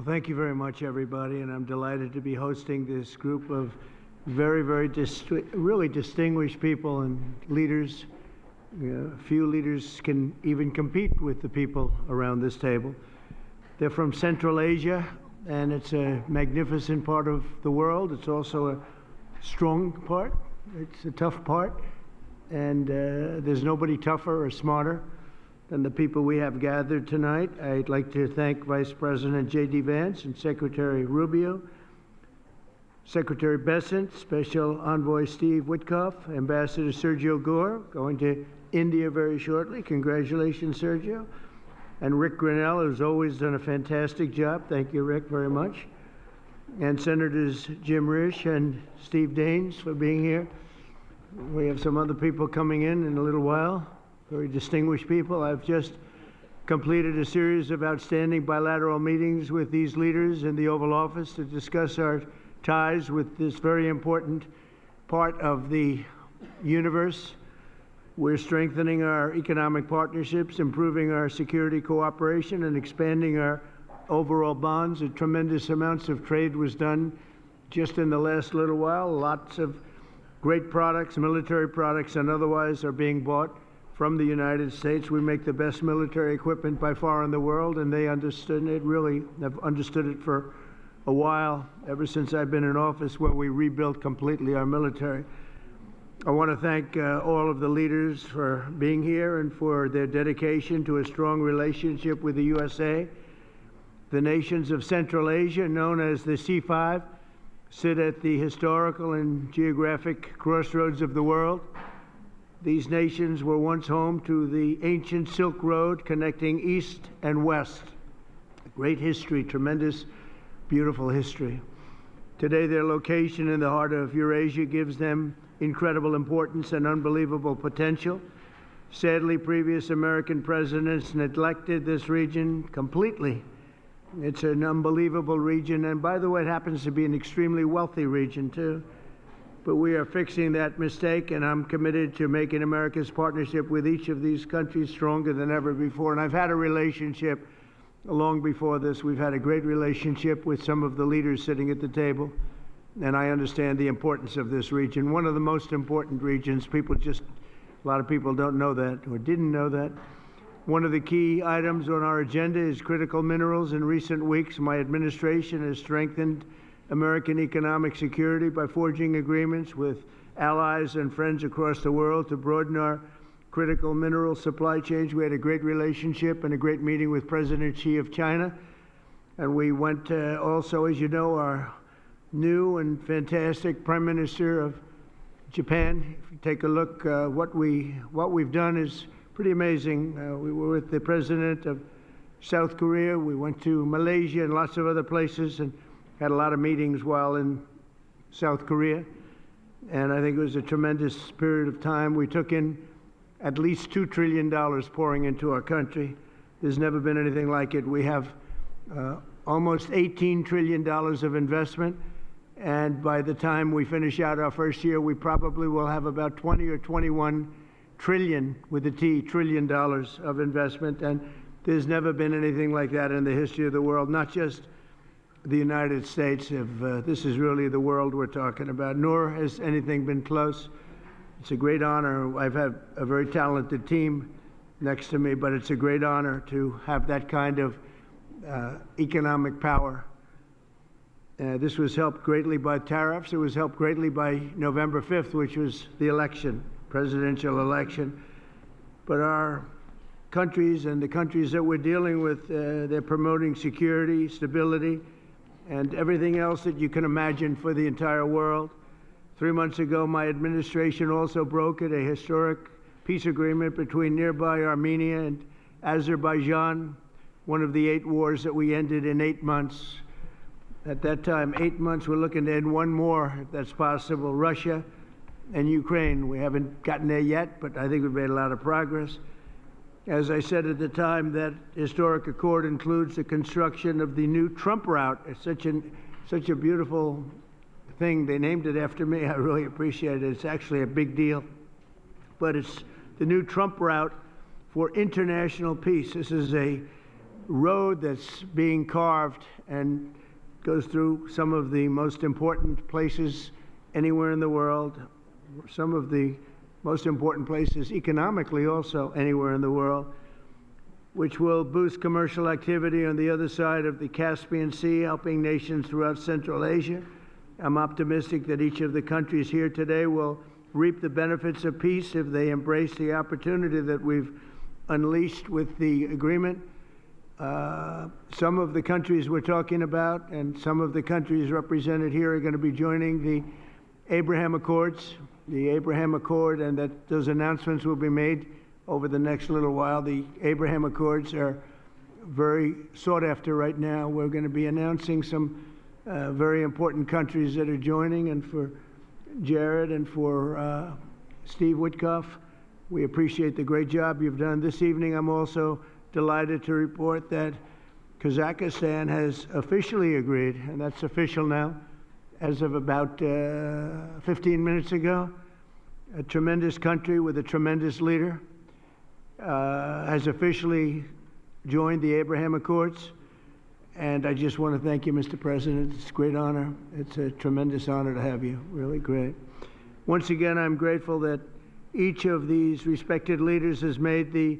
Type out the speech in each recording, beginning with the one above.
thank you very much, everybody, and I'm delighted to be hosting this group of really distinguished people and leaders. Few leaders can even compete with the people around this table. They're from Central Asia, and it's a magnificent part of the world. It's also a strong part. It's a tough part, and there's nobody tougher or smarter than the people we have gathered tonight. I'd like to thank Vice President J.D. Vance and Secretary Rubio, Secretary Bessent, Special Envoy Steve Witkoff, Ambassador Sergio Gore, going to India very shortly. Congratulations, Sergio. And Rick Grinnell, who's always done a fantastic job. Thank you, Rick, very much. And Senators Jim Risch and Steve Daines for being here. We have some other people coming in a little while, very distinguished people. I've just completed a series of outstanding bilateral meetings with these leaders in the Oval Office to discuss our ties with this very important part of the universe. We're strengthening our economic partnerships, improving our security cooperation, and expanding our overall bonds. A tremendous amounts of trade was done just in the last little while. Lots of great products, military products and otherwise, are being bought from the United States. We make the best military equipment by far in the world, and they understood it, really have understood it for a while, ever since I've been in office, where we rebuilt completely our military. I want to thank all of the leaders for being here and for their dedication to a strong relationship with the USA. The nations of Central Asia, known as the C5, sit at the historical and geographic crossroads of the world. These nations were once home to the ancient Silk Road connecting East and West. Great history, tremendous, beautiful history. Today, their location in the heart of Eurasia gives them incredible importance and unbelievable potential. Sadly, previous American presidents neglected this region completely. It's an unbelievable region, and by the way, it happens to be an extremely wealthy region, too. But we are fixing that mistake, and I'm committed to making America's partnership with each of these countries stronger than ever before. And I've had a relationship long before this. We've had a great relationship with some of the leaders sitting at the table, and I understand the importance of this region. One of the most important regions. A lot of people don't know that or didn't know that. One of the key items on our agenda is critical minerals. In recent weeks, my administration has strengthened American economic security by forging agreements with allies and friends across the world to broaden our critical mineral supply chains. We had a great relationship and a great meeting with President Xi of China. And we went also, as you know, our new and fantastic Prime Minister of Japan. If you take a look, what we've done is pretty amazing. We were with the President of South Korea. We went to Malaysia and lots of other places and had a lot of meetings while in South Korea. And I think it was a tremendous period of time. We took in at least $2 trillion pouring into our country. There's never been anything like it. We have almost $18 trillion of investment. And by the time we finish out our first year, we probably will have about 20 or 21 trillion, with a T, trillion dollars of investment. And there's never been anything like that in the history of the world, not just the United States. This is really the world we're talking about, nor has anything been close. It's a great honor. I've had a very talented team next to me, but it's a great honor to have that kind of economic power. This was helped greatly by tariffs. It was helped greatly by November 5th, which was the election, presidential election. But our countries and the countries that we're dealing with, they're promoting security, stability, and everything else that you can imagine for the entire world. 3 months ago, my administration also brokered a historic peace agreement between nearby Armenia and Azerbaijan, one of the 8 wars that we ended in 8 months. At that time, 8 months, we're looking to end one more, if that's possible, Russia and Ukraine. We haven't gotten there yet, but I think we've made a lot of progress. As I said at the time, that historic accord includes the construction of the new Trump route. It's such a beautiful thing. They named it after me. I really appreciate it. It's actually a big deal. But it's the new Trump route for international peace. This is a road that's being carved and goes through some of the most important places anywhere in the world, some of the most important places economically also anywhere in the world, which will boost commercial activity on the other side of the Caspian Sea, helping nations throughout Central Asia. I'm optimistic that each of the countries here today will reap the benefits of peace if they embrace the opportunity that we've unleashed with the agreement. Some of the countries we're talking about and some of the countries represented here are going to be joining the Abraham Accords. The Abraham Accord, and that those announcements will be made over the next little while. The Abraham Accords are very sought after right now. We're going to be announcing some very important countries that are joining, and for Jared and for Steve Witkoff, we appreciate the great job you've done this evening. I'm also delighted to report that Kazakhstan has officially agreed, and that's official now, as of about 15 minutes ago. A tremendous country with a tremendous leader has officially joined the Abraham Accords. And I just want to thank you, Mr. President. It's a great honor. It's a tremendous honor to have you. Really great. Once again, I'm grateful that each of these respected leaders has made the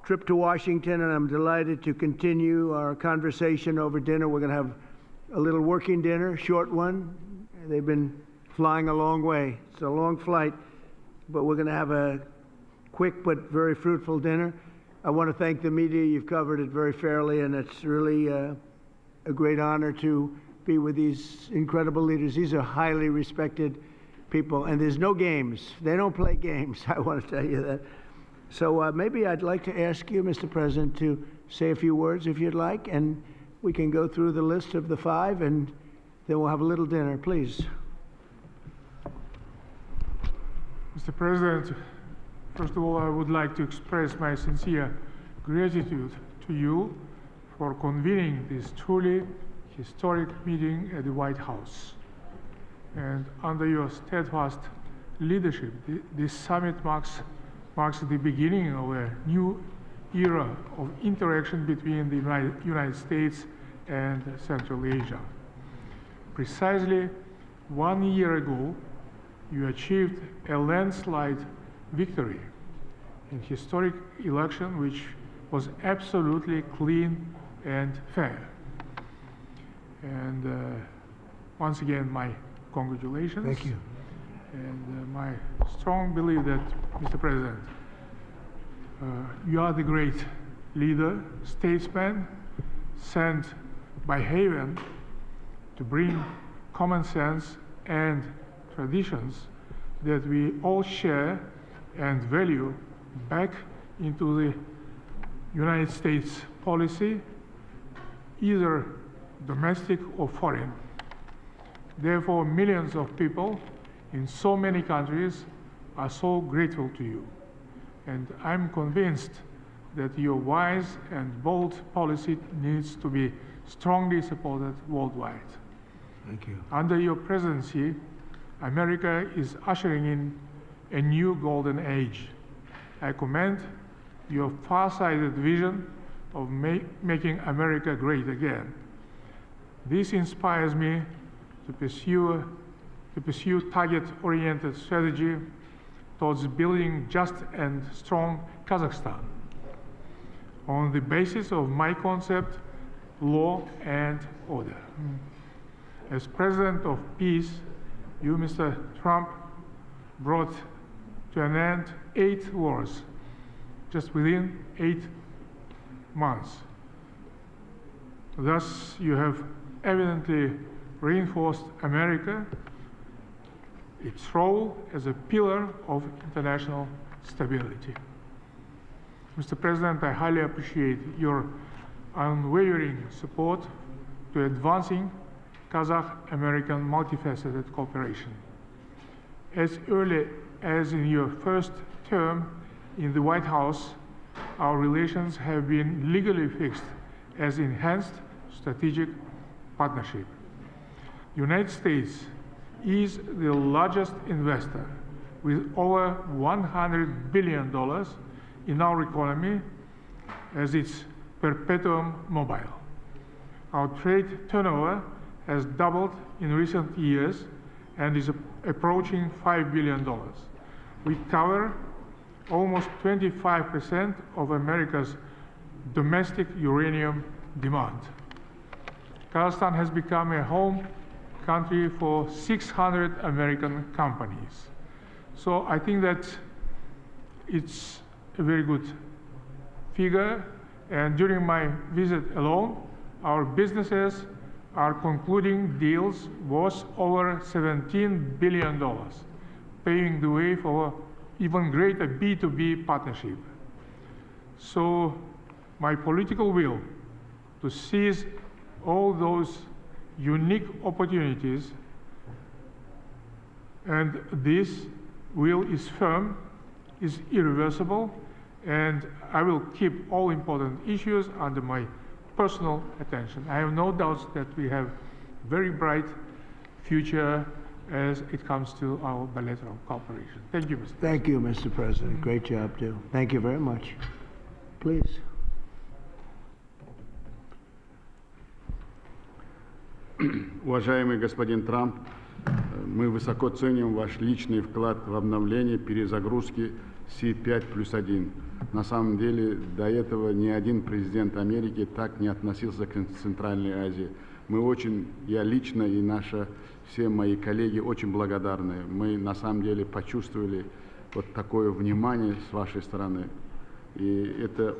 trip to Washington, and I'm delighted to continue our conversation over dinner. We're going to have a little working dinner, short one. They've been flying a long way. It's a long flight, but we're going to have a quick but very fruitful dinner. I want to thank the media. You've covered it very fairly, and it's really a great honor to be with these incredible leaders. These are highly respected people, and there's no games. They don't play games, I want to tell you that. So maybe I'd like to ask you, Mr. President, to say a few words if you'd like, and we can go through the list of the 5, and then we'll have a little dinner, please. Mr. President, first of all, I would like to express my sincere gratitude to you for convening this truly historic meeting at the White House. And under your steadfast leadership, this summit marks the beginning of a new era of interaction between the United States and Central Asia. Precisely 1 year ago, you achieved a landslide victory in historic election which was absolutely clean and fair. And once again, my congratulations. Thank you. And my strong belief that, Mr. President, you are the great leader, statesman, sent by heaven to bring common sense and traditions that we all share and value back into the United States policy, either domestic or foreign. Therefore, millions of people in so many countries are so grateful to you. And I'm convinced that your wise and bold policy needs to be strongly supported worldwide. Thank you. Under your presidency, America is ushering in a new golden age. I commend your far-sighted vision of making America great again. This inspires me to pursue target-oriented strategy towards building just and strong Kazakhstan on the basis of my concept, law and order. As President of Peace, you, Mr. Trump, brought to an end 8 wars just within 8 months. Thus, you have evidently reinforced America, its role as a pillar of international stability. Mr. President, I highly appreciate your unwavering support to advancing Kazakh-American multifaceted cooperation. As early as in your first term in the White House, our relations have been legally fixed as enhanced strategic partnership. The United States is the largest investor with over $100 billion in our economy, as its perpetuum mobile. Our trade turnover has doubled in recent years and is approaching $5 billion. We cover almost 25% of America's domestic uranium demand. Kazakhstan has become a home country for 600 American companies. So I think that it's a very good figure, and during my visit alone, our businesses are concluding deals worth over $17 billion, paving the way for even greater B2B partnership. So my political will to seize all those unique opportunities, and this will is firm, is irreversible, and I will keep all important issues under my personal attention. I have no doubts that we have very bright future as it comes to our bilateral cooperation. Thank you, Mr. President. Thank you, Mr. President. Great job, too. Thank you very much. Please. Уважаемый господин Трамп, мы высоко ценим ваш личный вклад в обновление перезагрузки C5+1. На самом деле, до этого ни один президент Америки так не относился к Центральной Азии. Мы очень, я лично и все мои коллеги очень благодарны. Мы на самом деле почувствовали вот такое внимание с вашей стороны. И это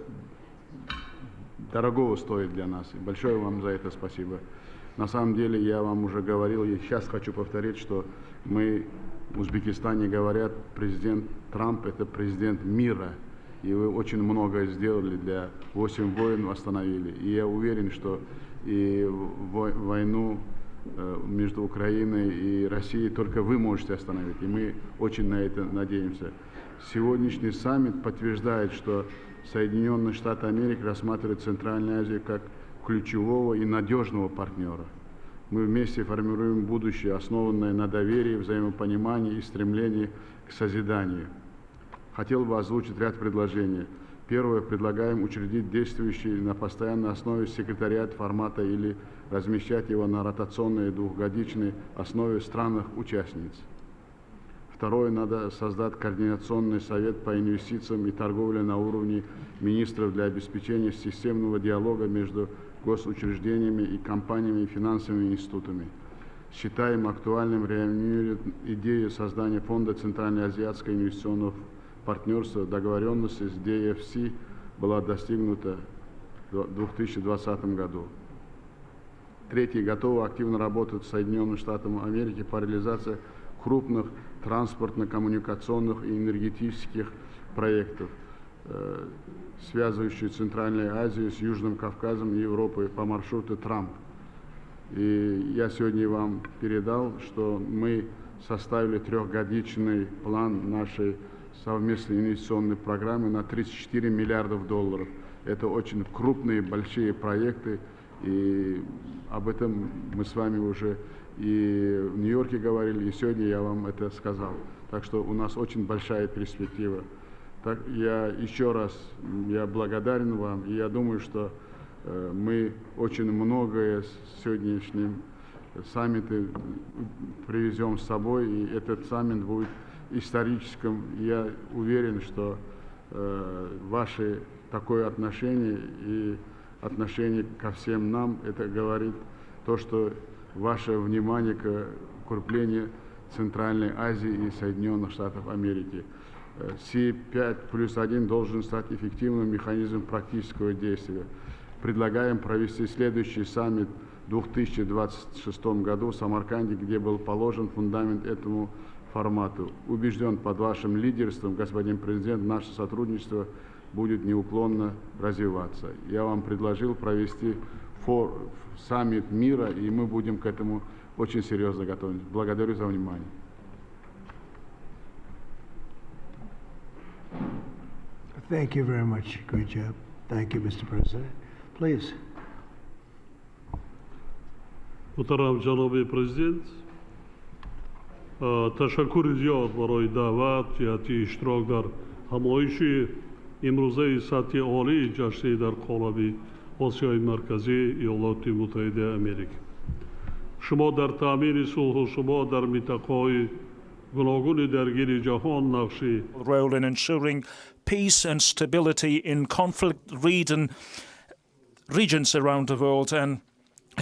дорогого стоит для нас. И большое вам за это спасибо. На самом деле, я вам уже говорил, и сейчас хочу повторить, что мы в Узбекистане говорят, президент Трамп – это президент мира. И вы очень многое сделали для 8 войн, остановили. И я уверен, что и войну между Украиной и Россией только вы можете остановить. И мы очень на это надеемся. Сегодняшний саммит подтверждает, что Соединенные Штаты Америки рассматривают Центральную Азию как ключевого и надежного партнера. Мы вместе формируем будущее, основанное на доверии, взаимопонимании и стремлении к созиданию. Хотел бы озвучить ряд предложений. Первое, предлагаем учредить действующий на постоянной основе секретариат формата или размещать его на ротационной двухгодичной основе в странах-участниц. Второе, надо создать координационный совет по инвестициям и торговле на уровне министров для обеспечения системного диалога между госучреждениями и компаниями и финансовыми институтами. Считаем актуальным реанимировать идею создания фонда Центральноазиатского инвестиционного партнерства. Договоренность с DFC была достигнута в 2020 году. Третье, готовы активно работать с Соединенными Штатами Америки по реализации крупных транспортно-коммуникационных и энергетических проектов, связывающих Центральную Азию с Южным Кавказом и Европой по маршруту Трамп. И я сегодня вам передал, что мы составили трехгодичный план нашей совместной инвестиционной программы на $34 миллиардов. Это очень крупные, большие проекты, и об этом мы с вами уже и в Нью-Йорке говорили, и сегодня я вам это сказал. Так что у нас очень большая перспектива. Так, я еще раз благодарен вам, и я думаю, что мы очень многое с сегодняшним саммитом привезем с собой, и этот саммит будет историческим. Я уверен, что ваше такое отношение и отношение ко всем нам, это говорит то, что ваше внимание к укреплению Центральной Азии и Соединенных Штатов Америки. C5+1 должен стать эффективным механизмом практического действия. Предлагаем провести следующий саммит в 2026 году в Самарканде, где был положен фундамент этому формату. Убежден, под вашим лидерством, господин президент, наше сотрудничество будет неуклонно развиваться. Я вам предложил провести саммит мира, и мы будем к этому очень серьезно готовы. Благодарю за внимание. Thank you very much. Great job. Thank you, Mr. President. Please. محترم جناب پرزیدنت تشکر زیاد برای دعوت جهت اشتراک در همایش امروزه سطح عالی جشنی در قالب آسیای مرکزی ایالات متحده آمریکا. شما در تأمین صلح و شما در منطقه‌های گوناگون درگیر جهان نقشی role in ensuring peace and stability in conflict regions around the world, and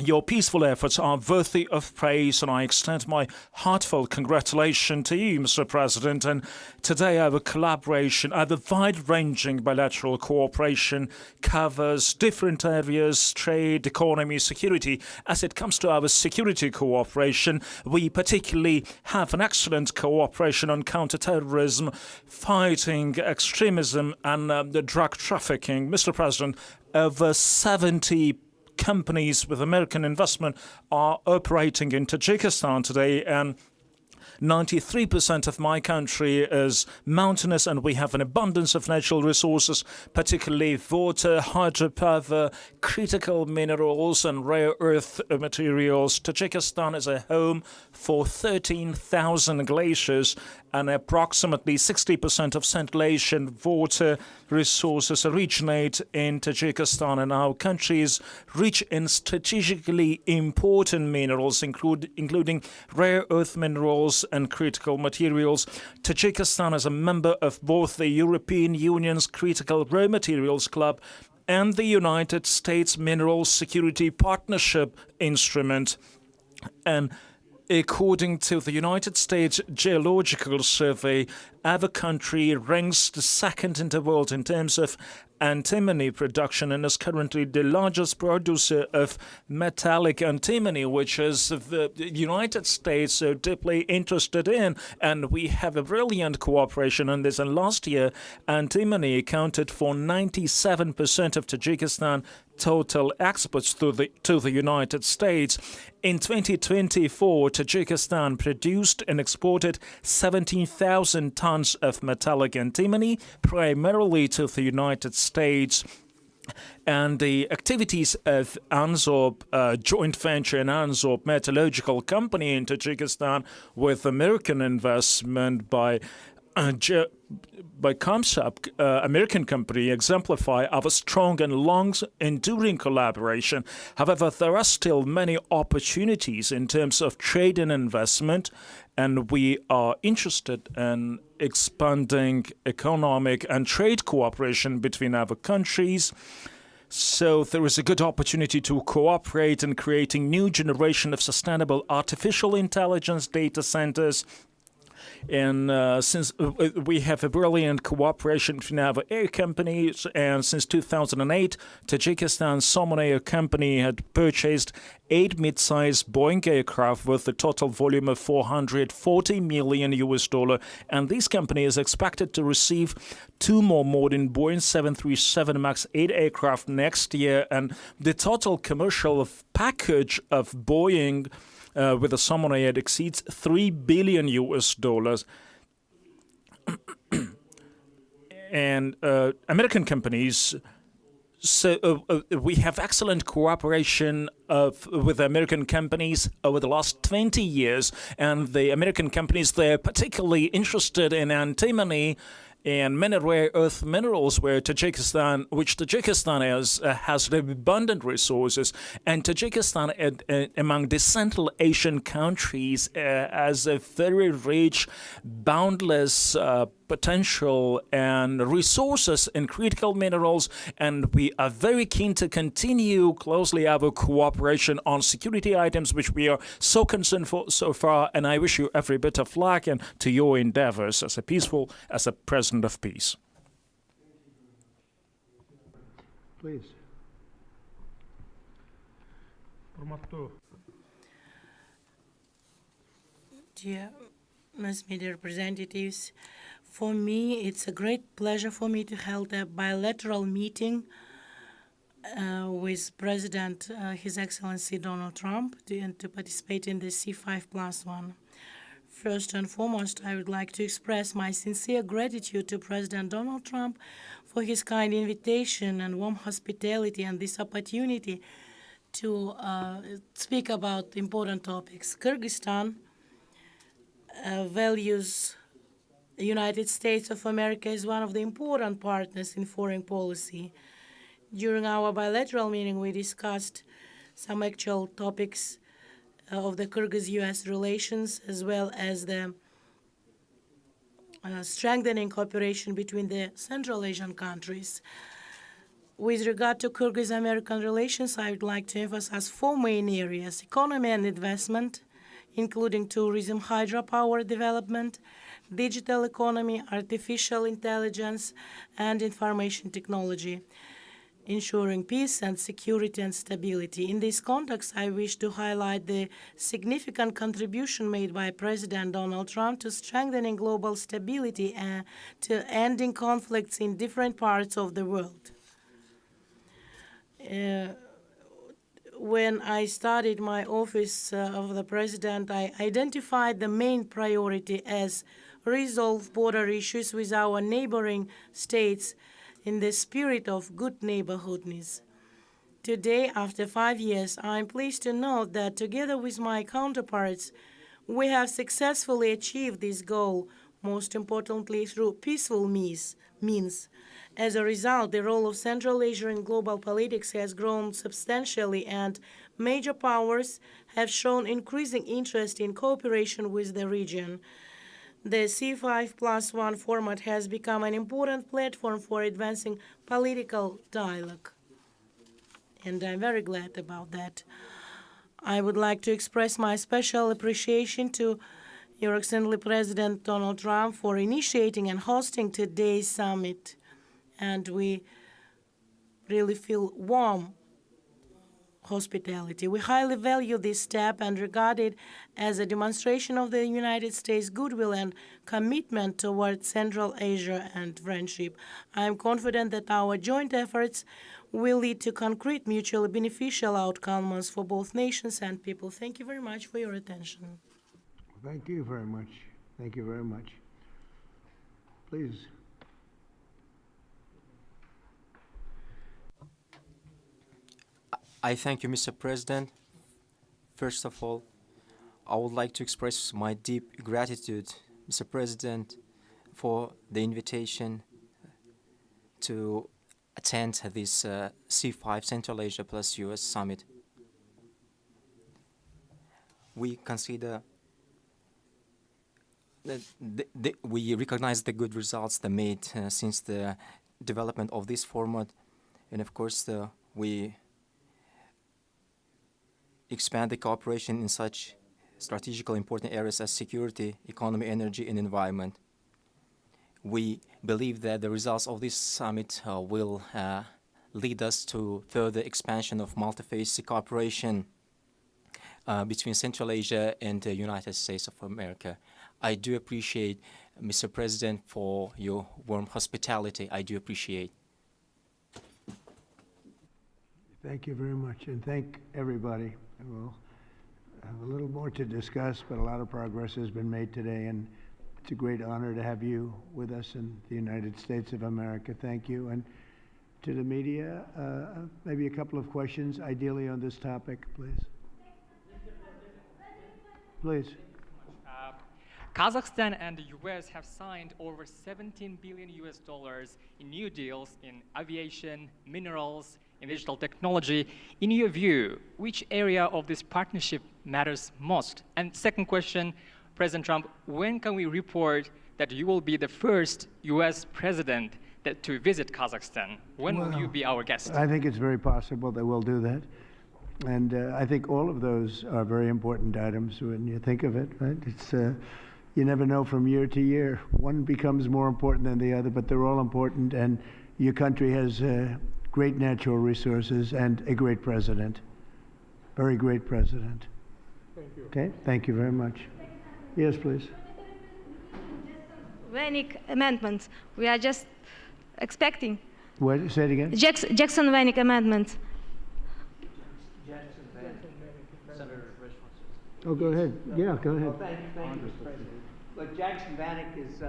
your peaceful efforts are worthy of praise, and I extend my heartfelt congratulations to you, Mr. President. And today our collaboration, our wide-ranging bilateral cooperation covers different areas: trade, economy, security. As it comes to our security cooperation, we particularly have an excellent cooperation on counterterrorism, fighting extremism and the drug trafficking. Mr. President, over 70 companies with American investment are operating in Tajikistan today, and 93% of my country is mountainous, and we have an abundance of natural resources, particularly water, hydropower, critical minerals, and rare earth materials. Tajikistan is a home for 13,000 glaciers, and approximately 60% of Central Asian water resources originate in Tajikistan, and our country is rich in strategically important minerals, including rare earth minerals and critical materials. Tajikistan is a member of both the European Union's Critical Raw Materials Club and the United States Mineral Security Partnership Instrument. And according to the United States Geological Survey, our country ranks the second in the world in terms of antimony production, and is currently the largest producer of metallic antimony, which is the United States so deeply interested in. And we have a brilliant cooperation on this. And last year, antimony accounted for 97% of Tajikistan total exports to the United States. In 2024, Tajikistan produced and exported 17,000 tons of metallic antimony, primarily to the United States. And the activities of ANZOB, joint venture in ANZOB Metallurgical Company in Tajikistan, with American investment by Comsap, American company, exemplify our strong and long-enduring collaboration. However, there are still many opportunities in terms of trade and investment, and we are interested in expanding economic and trade cooperation between our countries. So there is a good opportunity to cooperate in creating new generation of sustainable artificial intelligence data centers. And since we have a brilliant cooperation between our air companies, and since 2008, Tajikistan's Somonair company had purchased 8 mid-sized Boeing aircraft with a total volume of $440 million, and this company is expected to receive 2 more modern Boeing 737 MAX 8 aircraft next year, and the total commercial package of Boeing with the Somonair exceeds $3 billion. And American companies, so we have excellent cooperation with American companies over the last 20 years, and the American companies, they're particularly interested in antimony and many rare earth minerals, which Tajikistan has abundant resources, and Tajikistan, among the Central Asian countries, has a very rich, boundless potential and resources in critical minerals, and we are very keen to continue closely our cooperation on security items, which we are so concerned for so far. And I wish you every bit of luck and to your endeavors as a president of peace. Please. Dear mass media representatives, for me, it's a great pleasure for me to hold a bilateral meeting with President, His Excellency Donald Trump, and to participate in the C5+1. First and foremost, I would like to express my sincere gratitude to President Donald Trump for his kind invitation and warm hospitality and this opportunity to speak about important topics. Kyrgyzstan values The United States of America is one of the important partners in foreign policy. During our bilateral meeting, we discussed some actual topics of the Kyrgyz-US relations, as well as the strengthening cooperation between the Central Asian countries. With regard to Kyrgyz-American relations, I would like to emphasize four main areas: economy and investment, including tourism, hydropower development, digital economy, artificial intelligence, and information technology, ensuring peace and security and stability. In this context, I wish to highlight the significant contribution made by President Donald Trump to strengthening global stability and to ending conflicts in different parts of the world. When I started my office of the president, I identified the main priority as resolve border issues with our neighboring states in the spirit of good neighborhoodness. Today, after 5 years, I'm pleased to note that together with my counterparts, we have successfully achieved this goal, most importantly through peaceful means. As a result, the role of Central Asia in global politics has grown substantially, and major powers have shown increasing interest in cooperation with the region. The C5+1 format has become an important platform for advancing political dialogue, and I'm very glad about that. I would like to express my special appreciation to Your Excellency President Donald Trump for initiating and hosting today's summit, and we really feel warm hospitality. We highly value this step and regard it as a demonstration of the United States' goodwill and commitment towards Central Asia and friendship. I am confident that our joint efforts will lead to concrete, mutually beneficial outcomes for both nations and people. Thank you very much for your attention. Thank you very much. Thank you very much. Please. I thank you, Mr. President. First of all, I would like to express my deep gratitude, Mr. President, for the invitation to attend this C5 Central Asia plus US Summit. We consider that we recognize the good results that made since the development of this format, and of course we expand the cooperation in such strategically important areas as security, economy, energy, and environment. We believe that the results of this summit will lead us to further expansion of multi-phase cooperation between Central Asia and the United States of America. I do appreciate, Mr. President, for your warm hospitality. I do appreciate. Thank you very much, and thank everybody. We'll have a little more to discuss, but a lot of progress has been made today, and it's a great honor to have you with us in the United States of America. Thank you. And to the media, maybe a couple of questions, ideally on this topic, please. Please. Kazakhstan and the US have signed over $17 billion in new deals in aviation, minerals, and digital technology. In your view, which area of this partnership matters most? And second question, President Trump, when can we report that you will be the first US president to visit Kazakhstan? When will you be our guest? I think it's very possible that we'll do that. And I think all of those are very important items when you think of it, right? It's, you never know from year to year. One becomes more important than the other, but they're all important, and your country has great natural resources and a great president. Very great president. Thank you. Okay, thank you very much. Yes, please. Vanik amendment. We are just expecting. What? Say it again. Jackson Vanik amendment. Oh, go ahead. Yeah, go ahead. Well, thank you, Mr. President. Look, Jackson Vanik is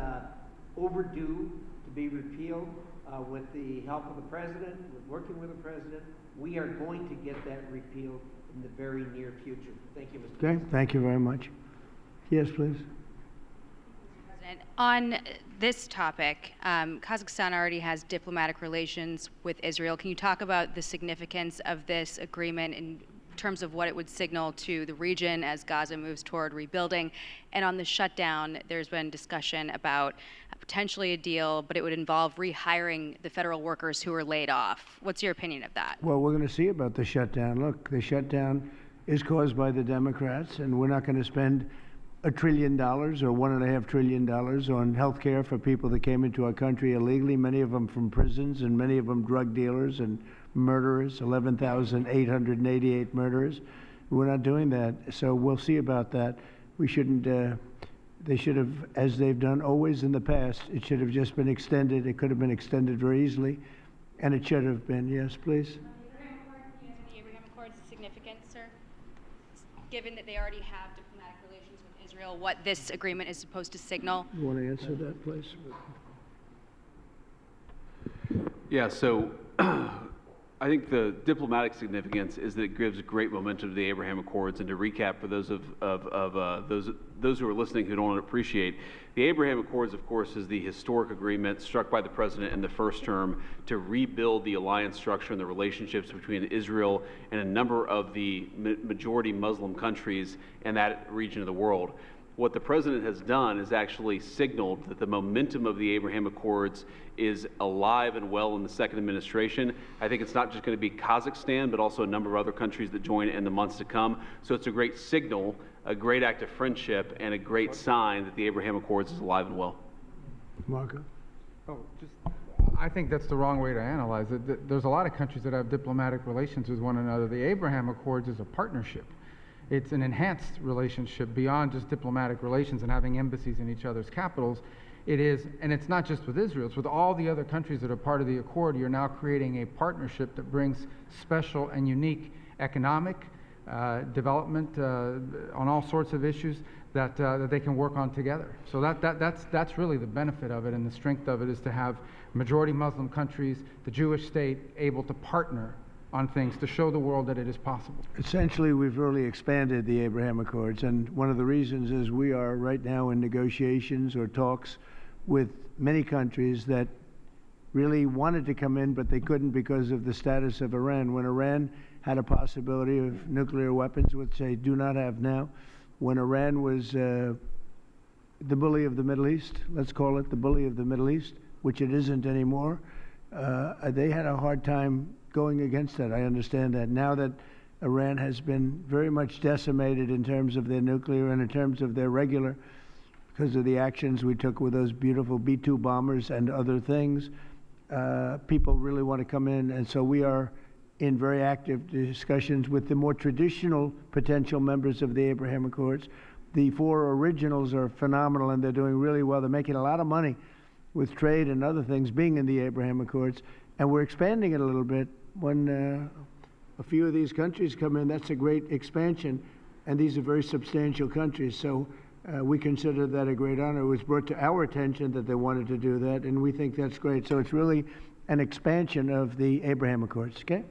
overdue to be repealed with the help of the president, with working with the president. We are going to get that repealed in the very near future. Thank you, Mr. President. Okay, thank you very much. Yes, please. President, On this topic, Kazakhstan already has diplomatic relations with Israel. Can you talk about the significance of this agreement in terms of what it would signal to the region as Gaza moves toward rebuilding? And on the shutdown, there's been discussion about potentially a deal, but it would involve rehiring the federal workers who were laid off. What's your opinion of that? Well, we're going to see about the shutdown. Look, the shutdown is caused by the Democrats, and we're not going to spend $1 trillion or $1.5 trillion on health care for people that came into our country illegally, many of them from prisons and many of them drug dealers and murderers, 11,888 murderers. We're not doing that, so we'll see about that. We shouldn't, they should have, as they've done always in the past, it should have just been extended. It could have been extended very easily, and it should have been. Yes, please. The Abraham Accords is significant, sir, given that they already have diplomatic relations with Israel, what this agreement is supposed to signal? You want to answer that, please? Yeah, so I think the diplomatic significance is that it gives great momentum to the Abraham Accords. And to recap for those those who are listening who don't appreciate, the Abraham Accords, of course, is the historic agreement struck by the president in the first term to rebuild the alliance structure and the relationships between Israel and a number of the majority Muslim countries in that region of the world. What the president has done is actually signaled that the momentum of the Abraham Accords is alive and well in the second administration. I think it's not just going to be Kazakhstan, but also a number of other countries that join in the months to come. So it's a great signal, a great act of friendship, and a great sign that the Abraham Accords is alive and well. Marco? I think that's the wrong way to analyze it. There's a lot of countries that have diplomatic relations with one another. The Abraham Accords is a partnership. It's an enhanced relationship beyond just diplomatic relations and having embassies in each other's capitals. It is, and it's not just with Israel, it's with all the other countries that are part of the accord. You're now creating a partnership that brings special and unique economic development on all sorts of issues that they can work on together. So that's really the benefit of it, and the strength of it is to have majority Muslim countries, the Jewish state, able to partner on things to show the world that it is possible. Essentially, we've really expanded the Abraham Accords, and one of the reasons is we are right now in negotiations or talks with many countries that really wanted to come in, but they couldn't because of the status of Iran. When Iran had a possibility of nuclear weapons, which they do not have now, when Iran was the bully of the Middle East, let's call it the bully of the Middle East, which it isn't anymore, they had a hard time going against that. I understand that. Now that Iran has been very much decimated in terms of their nuclear and in terms of their regular, because of the actions we took with those beautiful B-2 bombers and other things, people really want to come in. And so we are in very active discussions with the more traditional potential members of the Abraham Accords. The four originals are phenomenal, and they're doing really well. They're making a lot of money with trade and other things being in the Abraham Accords. And we're expanding it a little bit. When a few of these countries come in, that's a great expansion, and these are very substantial countries. So we consider that a great honor. It was brought to our attention that they wanted to do that, and we think that's great. So it's really an expansion of the Abraham Accords. Okay?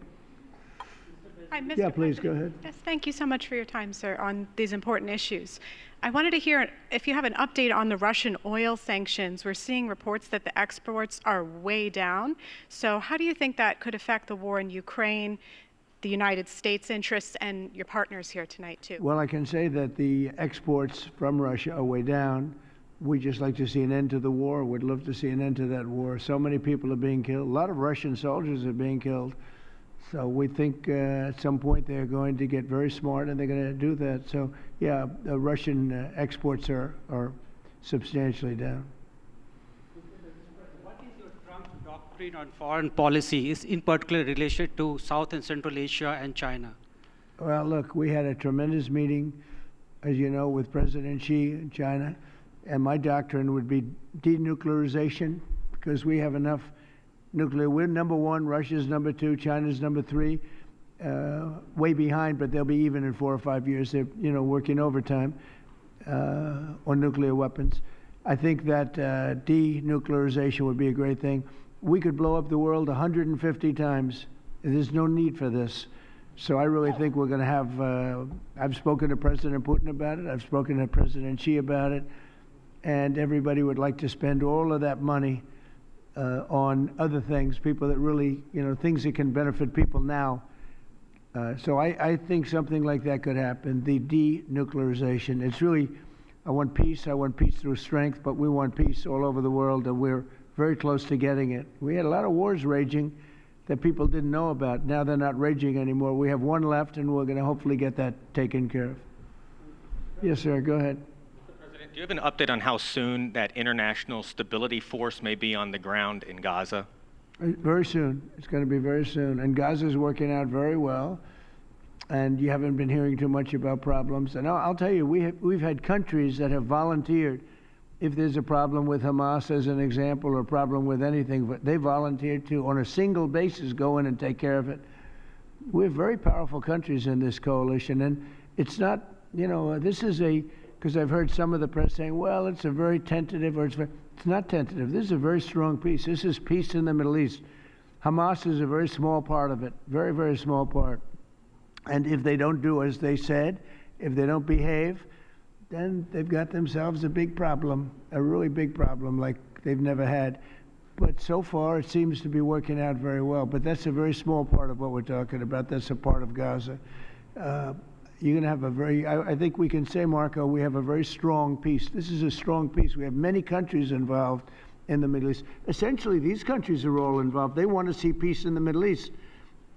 Hi, Mr. Yeah, please President. go ahead. Yes, thank you so much for your time, sir, on these important issues. I wanted to hear if you have an update on the Russian oil sanctions. We're seeing reports that the exports are way down. So how do you think that could affect the war in Ukraine, the United States' interests, and your partners here tonight, too? Well, I can say that the exports from Russia are way down. We just like to see an end to the war. We'd love to see an end to that war. So many people are being killed. A lot of Russian soldiers are being killed. So we think at some point they're going to get very smart and they're going to do that. So, yeah, the Russian exports are substantially down. What is your Trump doctrine on foreign policy, is in particular related to South and Central Asia and China? Well, look, we had a tremendous meeting, as you know, with President Xi in China. And my doctrine would be denuclearization, because we have enough nuclear. We're number one, Russia's number two, China's number three, way behind, but they'll be even in 4 or 5 years. They're, working overtime on nuclear weapons. I think that denuclearization would be a great thing. We could blow up the world 150 times. There's no need for this. So I really think we're going to have, I've spoken to President Putin about it. I've spoken to President Xi about it. and everybody would like to spend all of that money on other things, people that really, things that can benefit people now. So I think something like that could happen, the denuclearization. It's really, I want peace through strength, but we want peace all over the world, and we're very close to getting it. We had a lot of wars raging that people didn't know about. Now they're not raging anymore. We have one left, and we're going to hopefully get that taken care of. Yes, sir, go ahead. Mr. President, do you have an update on how soon that international stability force may be on the ground in Gaza? Very soon. It's going to be very soon. And Gaza's working out very well. And you haven't been hearing too much about problems. And I'll tell you, we've had countries that have volunteered. If there's a problem with Hamas, as an example, or a problem with anything, but they volunteered to, on a single basis, go in and take care of it. We have very powerful countries in this coalition. And it's not, this is because I've heard some of the press saying, well, it's a very tentative, or it's not tentative. This is a very strong peace. This is peace in the Middle East. Hamas is a very small part of it, very, very small part. And if they don't do as they said, if they don't behave, then they've got themselves a big problem, a really big problem like they've never had. But so far, it seems to be working out very well. But that's a very small part of what we're talking about. That's a part of Gaza. You're going to have a very, I think we can say, Marco, we have a very strong peace. This is a strong peace. We have many countries involved in the Middle East. Essentially, these countries are all involved. They want to see peace in the Middle East.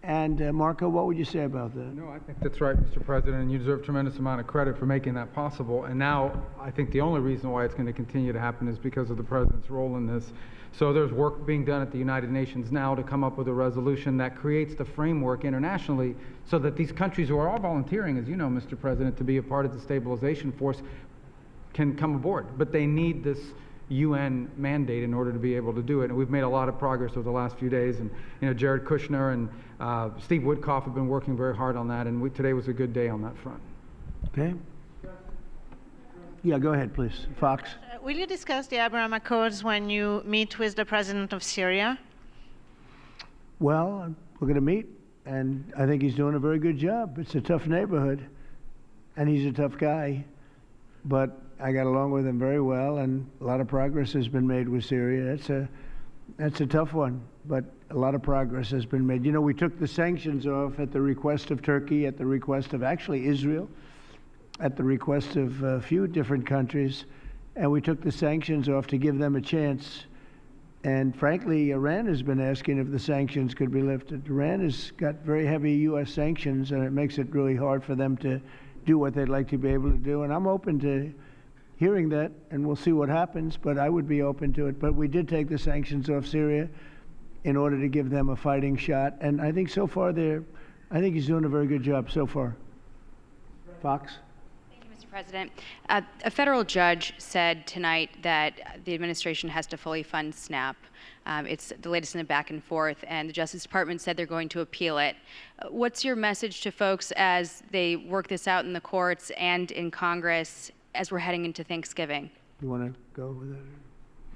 And Marco, what would you say about that? No, I think that's right, Mr. President, and you deserve a tremendous amount of credit for making that possible. And now I think the only reason why it's going to continue to happen is because of the President's role in this. So there's work being done at the United Nations now to come up with a resolution that creates the framework internationally so that these countries who are all volunteering, as you know, Mr. President, to be a part of the stabilization force can come aboard. But they need this UN mandate in order to be able to do it. And we've made a lot of progress over the last few days. And Jared Kushner and Steve Woodcock have been working very hard on that. And today was a good day on that front. Okay. Yeah, go ahead, please. Fox. Will you discuss the Abraham Accords when you meet with the president of Syria? Well, we're going to meet, and I think he's doing a very good job. It's a tough neighborhood, and he's a tough guy. But I got along with him very well, and a lot of progress has been made with Syria. That's a tough one, but a lot of progress has been made. We took the sanctions off at the request of Turkey, at the request of actually Israel, at the request of a few different countries, and we took the sanctions off to give them a chance. And frankly, Iran has been asking if the sanctions could be lifted. Iran has got very heavy U.S. sanctions, and it makes it really hard for them to do what they'd like to be able to do. And I'm open to hearing that, and we'll see what happens, but I would be open to it. But we did take the sanctions off Syria in order to give them a fighting shot. And I think so far I think he's doing a very good job so far. Fox? Mr. President, a federal judge said tonight that the administration has to fully fund SNAP. It's the latest in the back and forth, and the Justice Department said they're going to appeal it. What's your message to folks as they work this out in the courts and in Congress as we're heading into Thanksgiving? You want to go with it?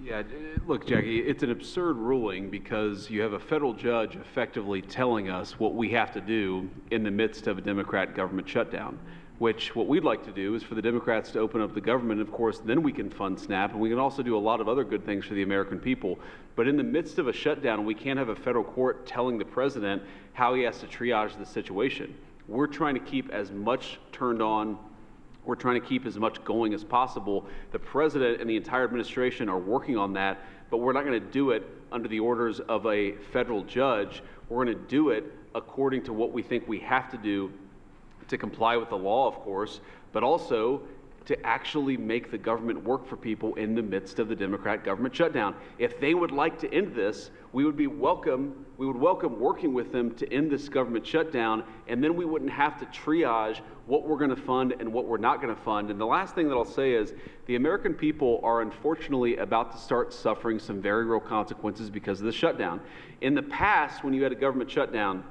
Yeah, look, Jackie, it's an absurd ruling because you have a federal judge effectively telling us what we have to do in the midst of a Democrat government shutdown, which what we'd like to do is for the Democrats to open up the government. Of course, then we can fund SNAP, and we can also do a lot of other good things for the American people. But in the midst of a shutdown, we can't have a federal court telling the president how he has to triage the situation. We're trying to keep as much turned on. We're trying to keep as much going as possible. The president and the entire administration are working on that, but we're not going to do it under the orders of a federal judge. We're going to do it according to what we think we have to do to comply with the law, of course, but also to actually make the government work for people in the midst of the Democrat government shutdown. If they would like to end this, we would welcome working with them to end this government shutdown, and then we wouldn't have to triage what we're going to fund and what we're not going to fund. And the last thing that I'll say is the American people are unfortunately about to start suffering some very real consequences because of the shutdown. In the past, when you had a government shutdown,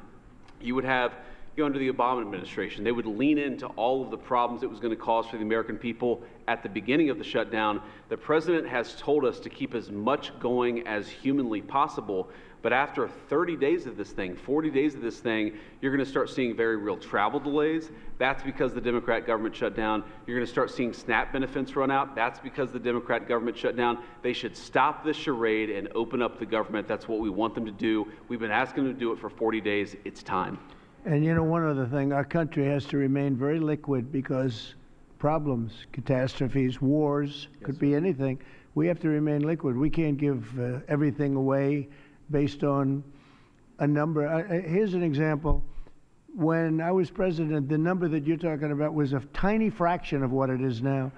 you would have under the Obama administration. They would lean into all of the problems it was going to cause for the American people at the beginning of the shutdown. The president has told us to keep as much going as humanly possible. But after 30 days of this thing, 40 days of this thing, you're going to start seeing very real travel delays. That's because the Democrat government shut down. You're going to start seeing SNAP benefits run out. That's because the Democrat government shut down. They should stop this charade and open up the government. That's what we want them to do. We've been asking them to do it for 40 days. It's time. And you know, one other thing, our country has to remain very liquid because problems, catastrophes, wars, could be anything. We have to remain liquid. We can't give everything away based on a number. Here's an example. When I was president, the number that you're talking about was a tiny fraction of what it is now.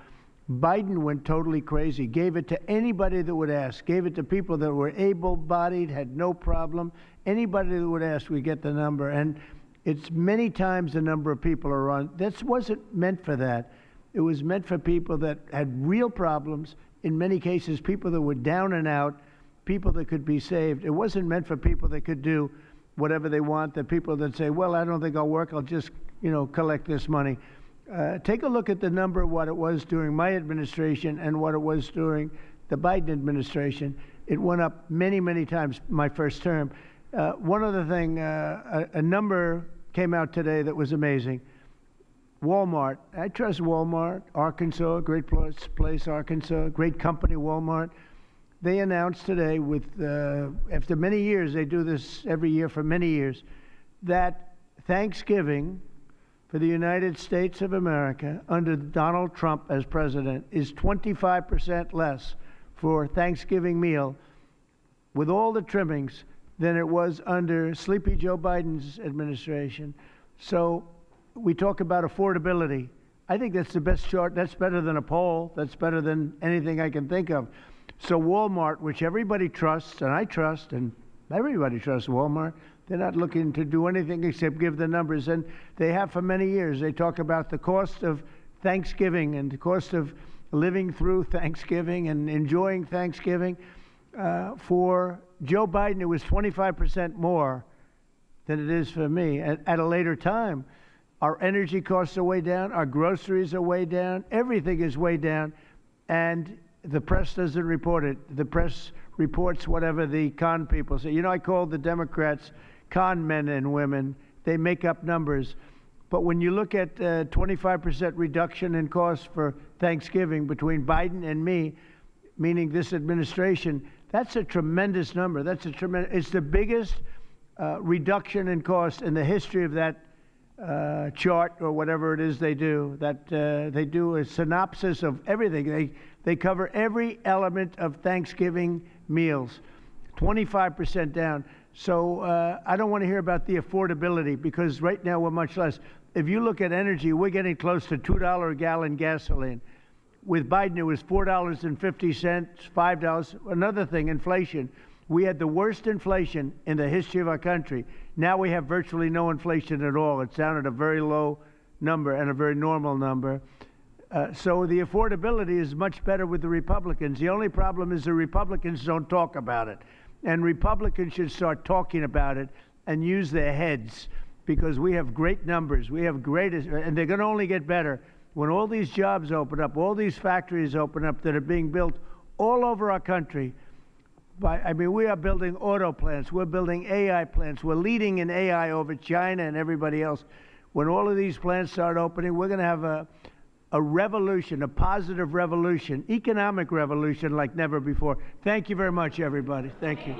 Biden went totally crazy, gave it to anybody that would ask, gave it to people that were able-bodied, had no problem. Anybody that would ask, we get the number. And it's many times the number of people are on. That wasn't meant for that. It was meant for people that had real problems, in many cases, people that were down and out, people that could be saved. It wasn't meant for people that could do whatever they want, the people that say, well, I don't think I'll work, I'll just, collect this money. Take a look at the number of what it was during my administration and what it was during the Biden administration. It went up many, many times my first term. One other thing, a number came out today that was amazing. Walmart, I trust Walmart, Arkansas, great place, Arkansas, great company, Walmart. They announced today, after many years, they do this every year for many years, that Thanksgiving for the United States of America under Donald Trump as president is 25% less for Thanksgiving meal with all the trimmings than it was under Sleepy Joe Biden's administration. So we talk about affordability. I think that's the best chart. That's better than a poll. That's better than anything I can think of. So Walmart, which everybody trusts, and I trust, and everybody trusts Walmart, they're not looking to do anything except give the numbers. And they have for many years. They talk about the cost of Thanksgiving and the cost of living through Thanksgiving and enjoying Thanksgiving. For Joe Biden, it was 25% more than it is for me. At a later time, our energy costs are way down, our groceries are way down, everything is way down, and the press doesn't report it. The press reports whatever the con people say. I call the Democrats con men and women. They make up numbers. But when you look at 25% reduction in costs for Thanksgiving between Biden and me, meaning this administration, that's a tremendous number. It's the biggest reduction in cost in the history of that chart or whatever it is they do. They do a synopsis of everything. They cover every element of Thanksgiving meals, 25% down. So I don't want to hear about the affordability because right now we're much less. If you look at energy, we're getting close to $2 a gallon gasoline. With Biden, it was $4.50, $5. Another thing, inflation. We had the worst inflation in the history of our country. Now we have virtually no inflation at all. It's down at a very low number and a very normal number. So the affordability is much better with the Republicans. The only problem is the Republicans don't talk about it. And Republicans should start talking about it and use their heads because we have great numbers. We have and they're going to only get better. When all these jobs open up, all these factories open up that are being built all over our country, we are building auto plants, we're building AI plants, we're leading in AI over China and everybody else. When all of these plants start opening, we're going to have a revolution, a positive revolution, economic revolution like never before. Thank you very much, everybody. Thank you.